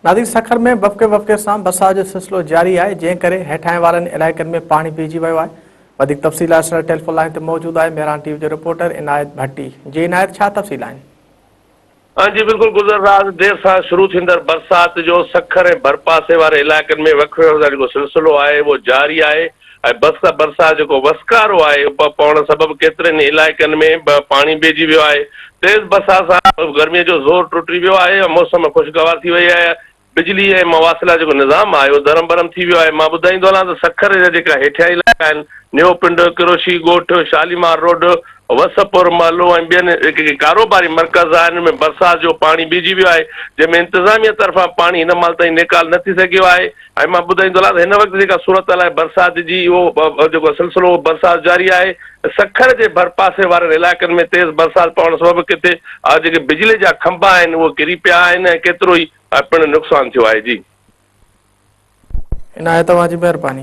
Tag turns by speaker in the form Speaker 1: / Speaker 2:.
Speaker 1: नादिर सखर में वफ़क़े सां बरसात जो सिलसिलो जारी है, जंहिं करे हेठां वारनि इलाइक़नि में पानी पइजी वियो आहे। वधीक तफ़सील लाइ टेलीफोन लाइन ते मौजूदु आहे मेहरान टीवी जो रिपोर्टर इनायत भट्टी। जी इनायत, छा तफ़सील आहिनि?
Speaker 2: हाँ जी, बिल्कुल गुज़र रात देर सां शुरू थींदड़ बरसात जो सखर ऐं भरपासे वारे इलाइक़नि में वक़्फ़े जो सिलसिलो आहे उहो जारी आहे ऐं बरसात जेको वसकारो आहे पवण सबबि केतिरनि इलाइक़नि में पाणी ॿिहिजी वियो आहे। तेज़ बरसात सां गर्मीअ जो ज़ोर टुटी वियो आहे, मौसम ख़ुशगवार थी वई आहे। बिजली ऐं मवासिला जेको निज़ाम आहे उहो धरम भरम थी वियो आहे। मां ॿुधाईंदो हलां त सखर जा जेका हेठियां इलाइक़ा आहिनि, न्यो पिंड, किरोशी ॻोठ, शालीमार रोड, वसपुर महलो ऐं ॿियनि जेके कारोबारी मर्कज़ आहिनि में बरसात जो पाणी ॿिहिजी वियो आहे, जंहिंमें इंतिज़ामिया तरफ़ां पाणी हिन महिल ताईं निकाल न थी सघियो आहे। ऐं मां ॿुधाईंदो हलां त हिन वक़्तु जेका सूरत आहे बरसात जी, उहो जेको सिलसिलो बरसात जारी आहे। सखर जे भरपासे वारनि इलाइक़नि में तेज़ बरसात पवण सबबि किथे जेके बिजली जा खंभा आहिनि उहे किरी पिया आहिनि ऐं केतिरो ई पिणु नुक़सानु थियो आहे। जी
Speaker 1: इनायत, तव्हांजी महिरबानी।